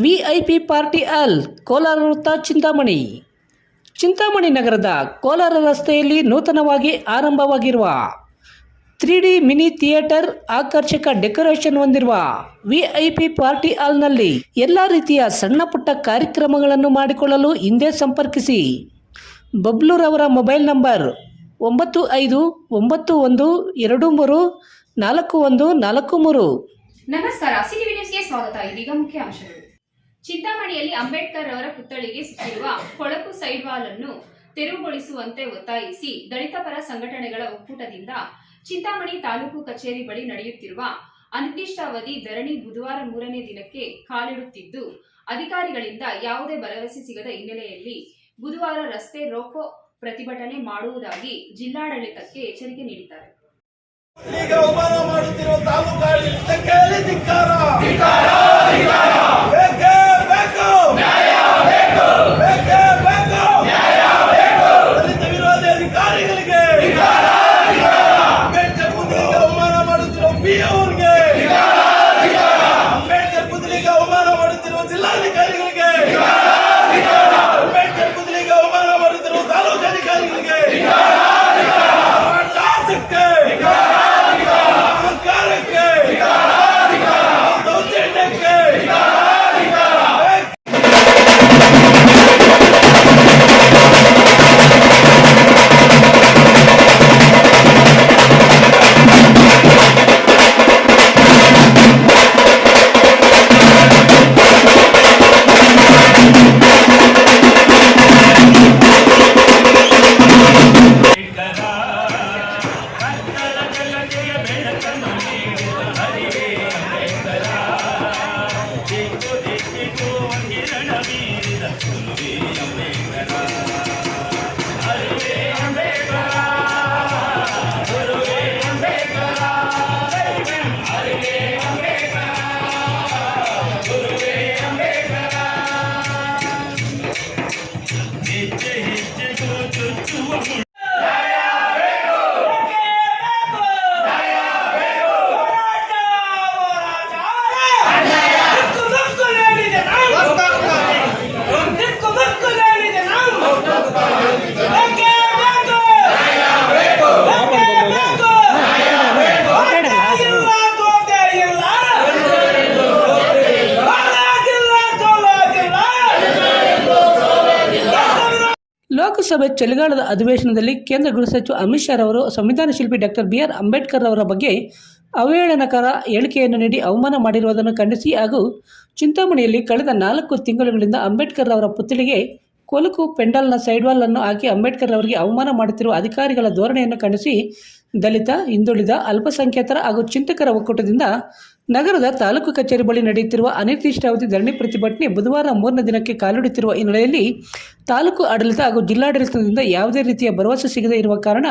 VIP party hall, Kolar ವೃತ್ತ, ಚಿಂತಾಮಣಿ ನಗರದ ಕೋಲಾರ ರಸ್ತೆಯಲ್ಲಿ ನೂತನವಾಗಿ ಆರಂಭವಾಗಿರುವ 3D ಮಿನಿ ಥಿಯೇಟರ್, ಆಕರ್ಷಕ ಡೆಕೋರೇಷನ್ ಹೊಂದಿರುವ ವಿಐಪಿ ಪಾರ್ಟಿ ಹಾಲ್ನಲ್ಲಿ ಎಲ್ಲ ರೀತಿಯ ಸಣ್ಣ ಪುಟ್ಟ ಕಾರ್ಯಕ್ರಮಗಳನ್ನು ಮಾಡಿಕೊಳ್ಳಲು ಹಿಂದೆ ಸಂಪರ್ಕಿಸಿ. ಬಬ್ಲೂರವರ ಮೊಬೈಲ್ ನಂಬರ್ 9591234143. ನಮಸ್ಕಾರ, ಸಿಟಿವಿ ನ್ಯೂಸ್ಗೆ ಸ್ವಾಗತ. ಇದೀಗ ಮುಖ್ಯಾಂಶಗಳು. ಚಿಂತಾಮಣಿಯಲ್ಲಿ ಅಂಬೇಡ್ಕರ್ ಅವರ ಪುತ್ಥಳಿಗೆ ಸುತ್ತಿರುವ ಕೊಳಕು ಸೈಡ್ ವಾಲ್ ಅನ್ನು ತೆರವುಗೊಳಿಸುವಂತೆ ಒತ್ತಾಯಿಸಿ ದಲಿತ ಪರ ಸಂಘಟನೆಗಳ ಒಕ್ಕೂಟದಿಂದ ಚಿಂತಾಮಣಿ ತಾಲೂಕು ಕಚೇರಿ ಬಳಿ ನಡೆಯುತ್ತಿರುವ ಅನಿರ್ದಿಷ್ಟಾವಧಿ ಧರಣಿ ಬುಧವಾರ 3ನೇ ದಿನಕ್ಕೆ ಕಾಲಿಡುತ್ತಿದ್ದು, ಅಧಿಕಾರಿಗಳಿಂದ ಯಾವುದೇ ಭರವಸೆ ಸಿಗದ ಹಿನ್ನೆಲೆಯಲ್ಲಿ ಬುಧವಾರ ರಸ್ತೆ ರೋಕೋ ಪ್ರತಿಭಟನೆ ಮಾಡುವುದಾಗಿ ಜಿಲ್ಲಾಡಳಿತಕ್ಕೆ ಎಚ್ಚರಿಕೆ ನೀಡಿದ್ದಾರೆ. ಈಗ ಅವಮಾನ ಮಾಡುತ್ತಿರುವ ತಾಲೂಕಾಡಳಿತಕ್ಕೆ ಧಿಕ್ಕಾರ. ಬೇಕೇ ಬೇಕು ನ್ಯಾಯ, ಬೇಕೇ ಬೇಕು ನ್ಯಾಯ, ದಲಿತ ವಿರೋಧಿ ಅಧಿಕಾರಿಗಳಿಗೆ ಅಂಬೇಡ್ಕರ್ ಪುತ್ಥಳಿಗೆ ಅವಮಾನ ಮಾಡುತ್ತಿರುವ ಪಿ ಅವರಿಗೆ, ಅಂಬೇಡ್ಕರ್ ಪುತ್ಥಳಿಗೆ ಅವಮಾನ ಮಾಡುತ್ತಿರುವ ಜಿಲ್ಲಾಧಿಕಾರಿಗಳಿಗೆ, ಅಂಬೇಡ್ಕರ್ ಪುತ್ಥಳಿಗೆ ಅವಮಾನ ಮಾಡುತ್ತಿರುವ ತಾಲೂಕು ಅಧಿಕಾರಿಗಳಿಗೆ, ಶಾಸಕಕ್ಕೆ, ಸರ್ಕಾರಕ್ಕೆ, ದೌರ್ಜನ್ಯಕ್ಕೆ ಲೋಕಸಭೆ ಚಳಿಗಾಲದ ಅಧಿವೇಶನದಲ್ಲಿ ಕೇಂದ್ರ ಗೃಹ ಸಚಿವ ಅಮಿತ್ ಶಾ ಅವರು ಸಂವಿಧಾನ ಶಿಲ್ಪಿ ಡಾಕ್ಟರ್ BR ಅಂಬೇಡ್ಕರ್ ಅವರ ಬಗ್ಗೆ ಅವಹೇಳನಕರ ಹೇಳಿಕೆಯನ್ನು ನೀಡಿ ಅವಮಾನ ಮಾಡಿರುವುದನ್ನು ಖಂಡಿಸಿ ಹಾಗೂ ಚಿಂತಾಮಣಿಯಲ್ಲಿ ಕಳೆದ 4 ತಿಂಗಳುಗಳಿಂದ ಅಂಬೇಡ್ಕರ್ ಅವರ ಪುತ್ಥಳಿಗೆ ಕೊಳಕು ಪೆಂಡಲ್ನ ಸೈಡ್ವಾಲ್ ಅನ್ನು ಹಾಕಿ ಅಂಬೇಡ್ಕರ್ ಅವರಿಗೆ ಅವಮಾನ ಮಾಡುತ್ತಿರುವ ಅಧಿಕಾರಿಗಳ ಧೋರಣೆಯನ್ನು ಖಂಡಿಸಿ ದಲಿತ, ಹಿಂದುಳಿದ, ಅಲ್ಪಸಂಖ್ಯಾತರ ಹಾಗೂ ಚಿಂತಕರ ಒಕ್ಕೂಟದಿಂದ ನಗರದ ತಾಲೂಕು ಕಚೇರಿ ಬಳಿ ನಡೆಯುತ್ತಿರುವ ಅನಿರ್ದಿಷ್ಟಾವಧಿ ಧರಣಿ ಪ್ರತಿಭಟನೆ ಬುಧವಾರ 3ನೇ ದಿನಕ್ಕೆ ಕಾಲಿಡುತ್ತಿರುವ ಹಿನ್ನೆಲೆಯಲ್ಲಿ ತಾಲೂಕು ಆಡಳಿತ ಹಾಗೂ ಜಿಲ್ಲಾಡಳಿತದಿಂದ ಯಾವುದೇ ರೀತಿಯ ಭರವಸೆ ಸಿಗದೇ ಇರುವ ಕಾರಣ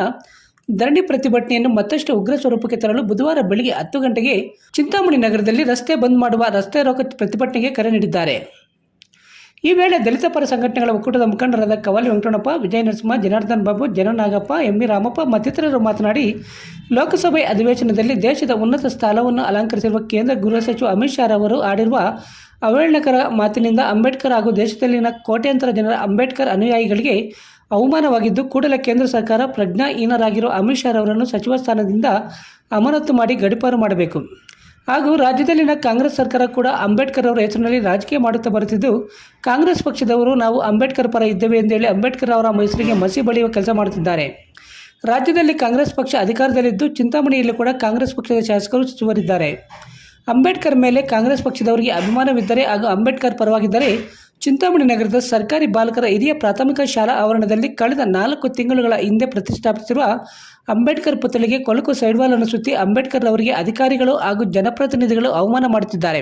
ಧರಣಿ ಪ್ರತಿಭಟನೆಯನ್ನು ಮತ್ತಷ್ಟು ಉಗ್ರ ಸ್ವರೂಪಕ್ಕೆ ತರಲು ಬುಧವಾರ ಬೆಳಗ್ಗೆ 10 ಗಂಟೆಗೆ ಚಿಂತಾಮಣಿ ನಗರದಲ್ಲಿ ರಸ್ತೆ ಬಂದ್ ಮಾಡುವ ರಸ್ತೆ ರೋಕೋ ಪ್ರತಿಭಟನೆಗೆ ಕರೆ ನೀಡಿದ್ದಾರೆ. ಈ ವೇಳೆ ದಲಿತ ಪರ ಸಂಘಟನೆಗಳ ಒಕ್ಕೂಟದ ಮುಖಂಡರಾದ ಕವಾಲಿ ವೆಂಕಟರಮಣಪ್ಪ, ವಿಜಯ ನರಸಿಂಹ, ಜನಾರ್ದನ್ ಬಾಬು, ಜನನಾಗಪ್ಪ, ಎಂವಿ ರಾಮಪ್ಪ ಮತ್ತಿತರರು ಮಾತನಾಡಿ, ಲೋಕಸಭೆ ಅಧಿವೇಶನದಲ್ಲಿ ದೇಶದ ಉನ್ನತ ಸ್ಥಾನವನ್ನು ಅಲಂಕರಿಸಿರುವ ಕೇಂದ್ರ ಗೃಹ ಸಚಿವ ಅಮಿತ್ ಶಾ ಅವರು ಆಡಿರುವ ಅವಹೇಳನಕರ ಮಾತಿನಿಂದ ಅಂಬೇಡ್ಕರ್ ಹಾಗೂ ದೇಶದಲ್ಲಿನ ಕೋಟ್ಯಾಂತರ ಜನರ ಅಂಬೇಡ್ಕರ್ ಅನುಯಾಯಿಗಳಿಗೆ ಅವಮಾನವಾಗಿದ್ದು, ಕೂಡಲೇ ಕೇಂದ್ರ ಸರ್ಕಾರ ಪ್ರಜ್ಞಾಹೀನರಾಗಿರುವ ಅಮಿತ್ ಶಾ ಅವರನ್ನು ಸಚಿವ ಸ್ಥಾನದಿಂದ ಅಮಾನತು ಮಾಡಿ ಗಡೀಪಾರು ಮಾಡಬೇಕು ಹಾಗೂ ರಾಜ್ಯದಲ್ಲಿನ ಕಾಂಗ್ರೆಸ್ ಸರ್ಕಾರ ಕೂಡ ಅಂಬೇಡ್ಕರ್ ಅವರ ಹೆಸರಿನಲ್ಲಿ ರಾಜಕೀಯ ಮಾಡುತ್ತಾ ಬರುತ್ತಿದ್ದು, ಕಾಂಗ್ರೆಸ್ ಪಕ್ಷದವರು ನಾವು ಅಂಬೇಡ್ಕರ್ ಪರ ಇದ್ದೇವೆ ಎಂದೇಳಿ ಅಂಬೇಡ್ಕರ್ ಅವರ ಹೆಸರಿಗೆ ಮಸಿ ಬಳಿಯುವ ಕೆಲಸ ಮಾಡುತ್ತಿದ್ದಾರೆ. ರಾಜ್ಯದಲ್ಲಿ ಕಾಂಗ್ರೆಸ್ ಪಕ್ಷ ಅಧಿಕಾರದಲ್ಲಿದ್ದು, ಚಿಂತಾಮಣಿಯಲ್ಲಿ ಕೂಡ ಕಾಂಗ್ರೆಸ್ ಪಕ್ಷದ ಶಾಸಕರು, ಸಚಿವರಿದ್ದಾರೆ. ಅಂಬೇಡ್ಕರ್ ಮೇಲೆ ಕಾಂಗ್ರೆಸ್ ಪಕ್ಷದವರಿಗೆ ಅಭಿಮಾನವಿದ್ದರೆ ಹಾಗೂ ಅಂಬೇಡ್ಕರ್ ಪರವಾಗಿದ್ದರೆ ಚಿಂತಾಮಣಿ ನಗರದ ಸರ್ಕಾರಿ ಬಾಲಕರ ಹಿರಿಯ ಪ್ರಾಥಮಿಕ ಶಾಲಾ ಆವರಣದಲ್ಲಿ ಕಳೆದ 4 ತಿಂಗಳುಗಳ ಹಿಂದೆ ಪ್ರತಿಷ್ಠಾಪಿಸಿರುವ ಅಂಬೇಡ್ಕರ್ ಪುತ್ಥಳಿಗೆ ಕೊಳಕು ಸೈಡ್ವಾಲ್ ಅನ್ನು ಸುತ್ತಿ ಅಂಬೇಡ್ಕರ್ ಅವರಿಗೆ ಅಧಿಕಾರಿಗಳು ಹಾಗೂ ಜನಪ್ರತಿನಿಧಿಗಳು ಅವಮಾನ ಮಾಡುತ್ತಿದ್ದಾರೆ.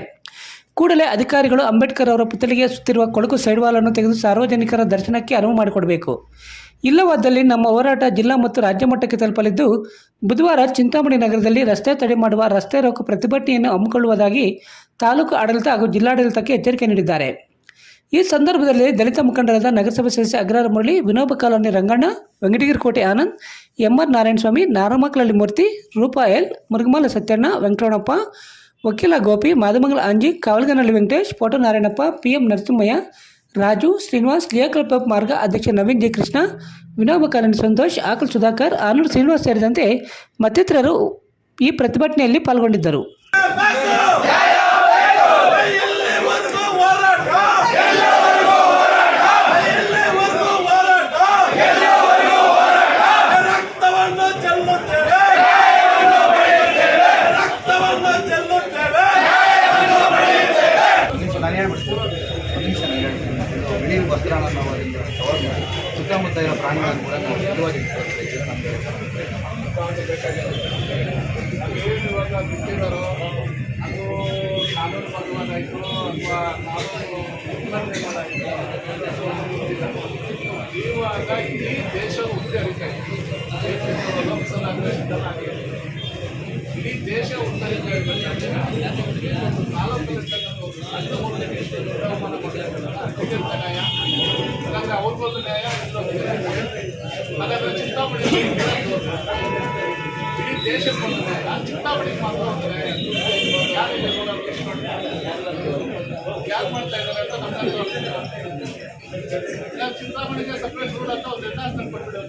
ಕೂಡಲೇ ಅಧಿಕಾರಿಗಳು ಅಂಬೇಡ್ಕರ್ ಅವರ ಪುತ್ಥಳಿಗೆ ಸುತ್ತಿರುವ ಕೊಳಕು ಸೈಡ್ವಾಲ್ ಅನ್ನು ತೆಗೆದು ಸಾರ್ವಜನಿಕರ ದರ್ಶನಕ್ಕೆ ಅನುವು ಮಾಡಿಕೊಡಬೇಕು. ಇಲ್ಲವಾದಲ್ಲಿ ನಮ್ಮ ಹೋರಾಟ ಜಿಲ್ಲಾ ಮತ್ತು ರಾಜ್ಯ ಮಟ್ಟಕ್ಕೆ ತಲುಪಲಿದ್ದು, ಬುಧವಾರ ಚಿಂತಾಮಣಿ ನಗರದಲ್ಲಿ ರಸ್ತೆ ತಡೆ ಮಾಡುವ ರಸ್ತೆ ರೋಕೋ ಪ್ರತಿಭಟನೆಯನ್ನು ಹಮ್ಮಿಕೊಳ್ಳುವುದಾಗಿ ತಾಲೂಕು ಆಡಳಿತ ಹಾಗೂ ಜಿಲ್ಲಾಡಳಿತಕ್ಕೆ ಎಚ್ಚರಿಕೆ ನೀಡಿದ್ದಾರೆ. ಈ ಸಂದರ್ಭದಲ್ಲಿ ದಲಿತ ಮುಖಂಡರಾದ ನಗರಸಭೆ ಸದಸ್ಯ Agrahara Murali, Vinoba colony Ranganna, Venkatagirikote Anand, MR Narayanaswamy, Naramaklalli Murthy, Roopa L, Murugamala Satyanna, Venkataramanappa, ವಕೀಲ Gopi, Madamangala Anji, Kavalaganahalli Venkatesh, photo Narayanappa, PM Narasimhaiah, Raju, Srinivas, Leo club ಮಾರ್ಗ ಅಧ್ಯಕ್ಷ ನವೀನ್ ಜಿ ಕೃಷ್ಣ, ವಿನೋಬ ಕಾಲನಿ ಸಂತೋಷ್, ಆಕಲ್ ಸುಧಾಕರ್, ಆನೂರು ಶ್ರೀನಿವಾಸ್ ಸೇರಿದಂತೆ ಮತ್ತಿತರರು ಈ ಪ್ರತಿಭಟನೆಯಲ್ಲಿ ಪಾಲ್ಗೊಂಡಿದ್ದರು. ಎಲ್ಲಿವರೆಗೂ ಹೋರಾಟ? ರಕ್ತವನ್ನು ಚೆಲ್ಲುತ್ತೇವೆ, ರಕ್ತವನ್ನು ಚೆಲ್ಲುತ್ತೇವೆ. ಬಿಳಿ ವಸ್ತ್ರಗಳನ್ನು ಅವರಿಂದ ತಗೊಂಡು ಸುತ್ತಮುತ್ತ ಇರೋ ಪ್ರಾಣಿಗಳನ್ನು ಕೂಡ ನಾವು ನಿಜವಾಗಿ ಇವಾಗ ಬಿಟ್ಟಿದ್ದಾರೋ ಅದು ಕಾನೂನು ಬದ್ಧವಾದಾಯಿತು ಅಥವಾ ಇವಾಗ ಇಡೀ ದೇಶ ಉದ್ಧರಿಕೆ ಇಡೀ ದೇಶ ಉದ್ಧರಿಕೆ ಒಂದು 4 ಅವಮಾನ ಮಾಡಿರ್ತಾರೆ ನ್ಯಾಯ ಹಾಗಾದ್ರೆ ಅವ್ರಿಗೊಂದು ನ್ಯಾಯ ಹಾಗಾದ್ರೆ ಚಿಂತಾಮಣಿ ಇಡೀ ದೇಶಕ್ಕೊಂದು ನ್ಯಾಯ, ಚಿಂತಾಮಣಿಗೆ ಮಾತ್ರ ಒಂದು ನ್ಯಾಯ. ಯಾರಿದೆ ಯಾರು ಮಾಡ್ತಾ ಇದ್ದಾರೆ ಅಂತ ನಮ್ಮಲ್ಲಿ ಚಿಂತಾಮಣಿಗೆ ಸಪ್ರೇಟ್ ರೂಲ್ ಅಂತ ಒಂದು ನಿರ್ಧಾರ ಕೊಟ್ಬಿಟ್ಟು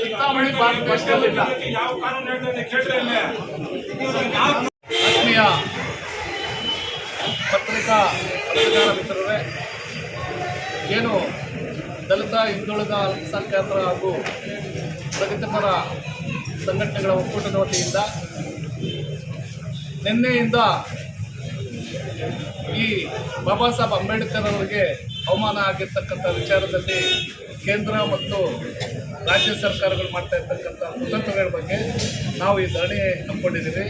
ಚಿಂತಾಮಣಿ ಭಾಷೆಯಲ್ಲಿಲ್ಲ. ಆತ್ಮೀಯ ಪತ್ರಿಕಾ ಮಿತ್ರರೇ, ಏನು ದಲಿತ, ಹಿಂದುಳಿದ, ಅಲ್ಪಸಂಖ್ಯಾತರ ಹಾಗೂ ಪ್ರಗತಿಪರ ಸಂಘಟನೆಗಳ ಒಕ್ಕೂಟದ ವತಿಯಿಂದ ನಿನ್ನೆಯಿಂದ ಈ ಬಾಬಾ ಸಾಹೇಬ್ ಅಂಬೇಡ್ಕರ್ ಅವರಿಗೆ ಅವಮಾನ ಆಗಿರ್ತಕ್ಕಂಥ ವಿಚಾರದಲ್ಲಿ ಕೇಂದ್ರ ಮತ್ತು ರಾಜ್ಯ ಸರ್ಕಾರಗಳು ಮಾಡ್ತಾ ಇರ್ತಕ್ಕಂಥ ಕುತಂತ್ರಗಳ ಬಗ್ಗೆ ನಾವು ಈ ಧರಣಿ ಹಮ್ಮಿಕೊಂಡಿದ್ದೀವಿ.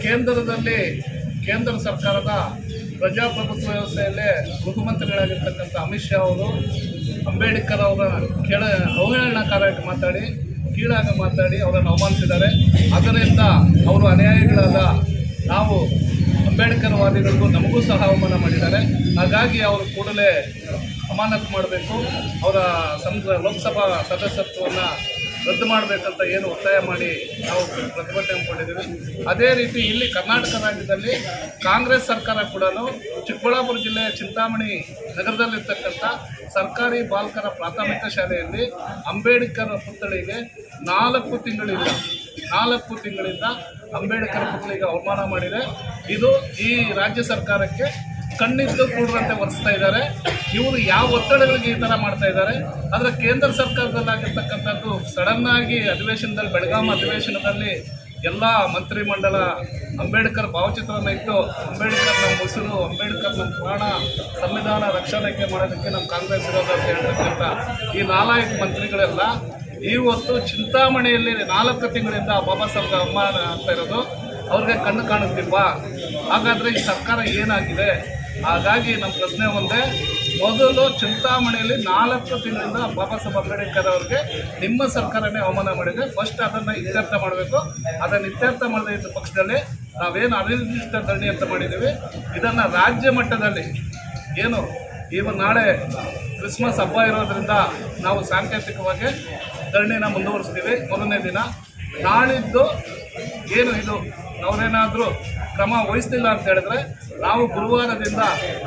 ಕೇಂದ್ರದಲ್ಲಿ ಕೇಂದ್ರ ಸರ್ಕಾರದ ಪ್ರಜಾಪ್ರಭುತ್ವ ವ್ಯವಸ್ಥೆಯಲ್ಲೇ ಗೃಹಮಂತ್ರಿಗಳಾಗಿರ್ತಕ್ಕಂಥ ಅಮಿತ್ ಶಾ ಅವರು ಅಂಬೇಡ್ಕರ್ ಅವರ ಅವಹೇಳನಕಾರಕ್ಕೆ ಮಾತಾಡಿ, ಕೀಳಾಗಿ ಮಾತಾಡಿ ಅವರನ್ನು ಅವಮಾನಿಸಿದ್ದಾರೆ. ಅದರಿಂದ ಅವರು ಅನ್ಯಾಯಿಗಳಾದ ನಾವು ಅಂಬೇಡ್ಕರ್ ವಾದಿಗಳಿಗೂ ನಮಗೂ ಸಹ ಅವಮಾನ ಮಾಡಿದ್ದಾರೆ. ಹಾಗಾಗಿ ಅವರು ಕೂಡಲೇ ಅಮಾನತು ಮಾಡಬೇಕು, ಅವರ ಲೋಕಸಭಾ ಸದಸ್ಯತ್ವವನ್ನು ರದ್ದು ಮಾಡಬೇಕಂತ ಏನು ಒತ್ತಾಯ ಮಾಡಿ ನಾವು ಪ್ರತಿಭಟನೆ ಹಮ್ಮಿಕೊಂಡಿದ್ದೀವಿ. ಅದೇ ರೀತಿ ಇಲ್ಲಿ ಕರ್ನಾಟಕ ರಾಜ್ಯದಲ್ಲಿ ಕಾಂಗ್ರೆಸ್ ಸರ್ಕಾರ ಕೂಡ ಚಿಕ್ಕಬಳ್ಳಾಪುರ ಜಿಲ್ಲೆಯ ಚಿಂತಾಮಣಿ ನಗರದಲ್ಲಿರ್ತಕ್ಕಂಥ ಸರ್ಕಾರಿ ಬಾಲಕರ ಪ್ರಾಥಮಿಕ ಶಾಲೆಯಲ್ಲಿ ಅಂಬೇಡ್ಕರ್ ಪುತ್ಥಳಿಗೆ 4 ತಿಂಗಳಿಂದ ಅಂಬೇಡ್ಕರ್ ಪುತ್ಥಳಿಗೆ ಅವಮಾನ ಮಾಡಿದೆ. ಇದು ಈ ರಾಜ್ಯ ಸರ್ಕಾರಕ್ಕೆ ಕಣ್ಣಿದ್ದು ಕೂಡರಂತೆ ವರ್ತಿಸ್ತಾ ಇದ್ದಾರೆ. ಇವರು ಯಾವ ಒತ್ತಡಗಳಿಗೆ ಈ ಥರ ಮಾಡ್ತಾ ಇದ್ದಾರೆ. ಆದರೆ ಕೇಂದ್ರ ಸರ್ಕಾರದಲ್ಲಾಗಿರ್ತಕ್ಕಂಥದ್ದು ಸಡನ್ನಾಗಿ ಅಧಿವೇಶನದಲ್ಲಿ, ಬೆಳಗಾವಿ ಅಧಿವೇಶನದಲ್ಲಿ ಎಲ್ಲ ಮಂತ್ರಿಮಂಡಲ ಅಂಬೇಡ್ಕರ್ ಭಾವಚಿತ್ರನ ಇಟ್ಟು ಅಂಬೇಡ್ಕರ್ ನಮ್ಮ ಉಸಿರು, ಅಂಬೇಡ್ಕರ್ ನಮ್ಮ ಪ್ರಾಣ, ಸಂವಿಧಾನ ರಕ್ಷಣೆಗೆ ಮಾಡೋದಕ್ಕೆ ನಮ್ಮ ಕಾಂಗ್ರೆಸ್ ಇರೋದು ಅಂತ ಹೇಳ್ತಕ್ಕಂಥ ಈ 4 ಮಂತ್ರಿಗಳೆಲ್ಲ ಇವತ್ತು ಚಿಂತಾಮಣಿಯಲ್ಲಿ 4 ತಿಂಗಳಿಂದ ಬಾಬಾ ಸಾಹೇಬ್ ಅವಮಾನ ಆಗ್ತಾ ಇರೋದು ಅವ್ರಿಗೆ ಕಣ್ಣು ಕಾಣುತ್ತಿಲ್ವಾ? ಹಾಗಾದರೆ ಈ ಸರ್ಕಾರ ಏನಾಗಿದೆ? ಹಾಗಾಗಿ ನಮ್ಮ ಪ್ರಶ್ನೆ ಒಂದೇ, ಮೊದಲು ಚಿಂತಾಮಣಿಯಲ್ಲಿ 4 ತಿಂಗಳಿಂದ ಬಾಬಾ ಸಾಹೇಬ್ ಅಂಬೇಡ್ಕರ್ ಅವ್ರಿಗೆ ನಿಮ್ಮ ಸರ್ಕಾರನೇ ಅವಮಾನ ಮಾಡಿದೆ. ಫಸ್ಟ್ ಅದನ್ನು ಇತ್ಯರ್ಥ ಮಾಡಬೇಕು. ಅದನ್ನು ಇತ್ಯರ್ಥ ಮಾಡದೇ ಇದ್ದ ಪಕ್ಷದಲ್ಲಿ ನಾವೇನು ಅನಿರ್ದಿಷ್ಟ ಧರಣಿ ಅಂತ ಮಾಡಿದ್ದೀವಿ, ಇದನ್ನು ರಾಜ್ಯ ಮಟ್ಟದಲ್ಲಿ ಏನು ನಾಳೆ ಕ್ರಿಸ್ಮಸ್ ಹಬ್ಬ ಇರೋದ್ರಿಂದ ನಾವು ಸಾಂಕೇತಿಕವಾಗಿ ಧರಣಿನ ಮುಂದುವರಿಸ್ತೀವಿ. ಮೊದಲನೇ ದಿನ ನಾಳಿದ್ದು ಏನು ಇದು ಅವರೇನಾದರೂ ಕ್ರಮ ವಹಿಸ್ತಿಲ್ಲ ಅಂತ ಹೇಳಿದ್ರೆ ನಾವು ಗುರುವಾರದಿಂದ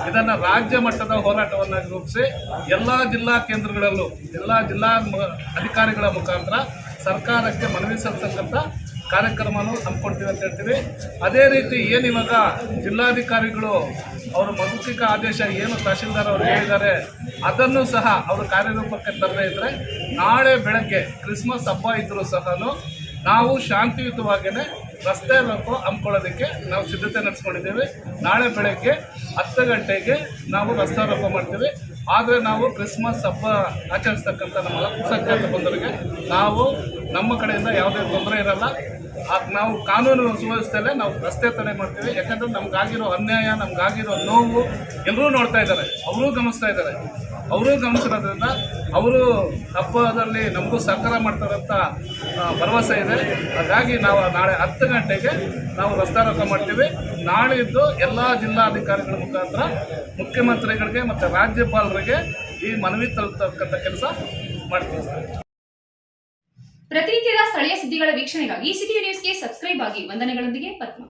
ಇದನ್ನು ರಾಜ್ಯ ಮಟ್ಟದ ಹೋರಾಟವನ್ನಾಗಿ ರೂಪಿಸಿ ಎಲ್ಲ ಜಿಲ್ಲಾ ಕೇಂದ್ರಗಳಲ್ಲೂ ಎಲ್ಲ ಜಿಲ್ಲಾ ಅಧಿಕಾರಿಗಳ ಮುಖಾಂತರ ಸರ್ಕಾರಕ್ಕೆ ಮನವಿ ಸಲ್ಲಿಸತಕ್ಕಂಥ ಕಾರ್ಯಕ್ರಮವನ್ನು ಹಮ್ಮಿಕೊಡ್ತೀವಿ ಅಂತ ಹೇಳ್ತೀವಿ. ಅದೇ ರೀತಿ ಏನಿವಾಗ ಜಿಲ್ಲಾಧಿಕಾರಿಗಳು ಅವರ ಮೌಖಿಕ ಆದೇಶ ಏನು ತಹಶೀಲ್ದಾರ್ ಅವರು ಹೇಳಿದ್ದಾರೆ ಅದನ್ನು ಸಹ ಅವರು ಕಾರ್ಯರೂಪಕ್ಕೆ ತರದೇ ಇದ್ದರೆ ನಾಳೆ ಬೆಳಗ್ಗೆ ಕ್ರಿಸ್ಮಸ್ ಹಬ್ಬ ಇದ್ದರೂ ಸಹ ನಾವು ಶಾಂತಿಯುತವಾಗಿಯೇ ರಸ್ತೆ ರೋಕೋ ಹಮ್ಮಿಕೊಳ್ಳೋದಕ್ಕೆ ನಾವು ಸಿದ್ಧತೆ ನಡೆಸ್ಕೊಂಡಿದ್ದೀವಿ. ನಾಳೆ ಬೆಳಗ್ಗೆ 10 ಗಂಟೆಗೆ ನಾವು ರಸ್ತೆ ರೋಕೋ ಮಾಡ್ತೀವಿ. ಆದರೆ ನಾವು ಕ್ರಿಸ್ಮಸ್ ಹಬ್ಬ ಆಚರಿಸ್ತಕ್ಕಂಥ ನಮ್ಮ ಅಲ್ಪಸಂಖ್ಯಾತ ಬಂಧುಗಳಿಗೆ ನಾವು ನಮ್ಮ ಕಡೆಯಿಂದ ಯಾವುದೇ ತೊಂದರೆ ಇರಲ್ಲ. ನಾವು ಕಾನೂನು ಸುವ್ಯವಸ್ಥೆಯಲ್ಲೇ ನಾವು ರಸ್ತೆ ತಡೆ ಮಾಡ್ತೀವಿ. ಯಾಕಂದರೆ ನಮಗಾಗಿರೋ ಅನ್ಯಾಯ, ನಮಗಾಗಿರೋ ನೋವು ಎಲ್ಲರೂ ನೋಡ್ತಾ ಇದ್ದಾರೆ, ಅವರೂ ಗಮನಿಸ್ತಾ ಇದ್ದಾರೆ. ಅವರೂ ಗಮನಿಸಿರೋದ್ರಿಂದ ಅವರು ಹಬ್ಬದಲ್ಲಿ ನಮಗೂ ಸಹಕಾರ ಮಾಡ್ತಾರಂತ ಭರವಸೆ ಇದೆ. ಹಾಗಾಗಿ ನಾವು ನಾಳೆ 10 ಗಂಟೆಗೆ ನಾವು ರಸ್ತೆ ರೋಕೋ ಮಾಡ್ತೀವಿ. ನಾಳಿದ್ದು ಎಲ್ಲ ಜಿಲ್ಲಾಧಿಕಾರಿಗಳ ಮುಖಾಂತರ ಮುಖ್ಯಮಂತ್ರಿಗಳಿಗೆ ಮತ್ತು ರಾಜ್ಯಪಾಲರಿಗೆ ಈ ಮನವಿ ತಲುಪತಕ್ಕಂಥ ಕೆಲಸ ಮಾಡ್ತೀವಿ. ಪ್ರತಿನಿತ್ಯದ ಸ್ಥಳೀಯ ಸುದ್ದಿಗಳ ವೀಕ್ಷಣೆಗಾಗಿ ಸಿಟಿ ನ್ಯೂಸ್ಗೆ ಸಬ್ಸ್ಕ್ರೈಬ್ ಆಗಿ. ವಂದನೆಗಳೊಂದಿಗೆ ಪದ್ಮ.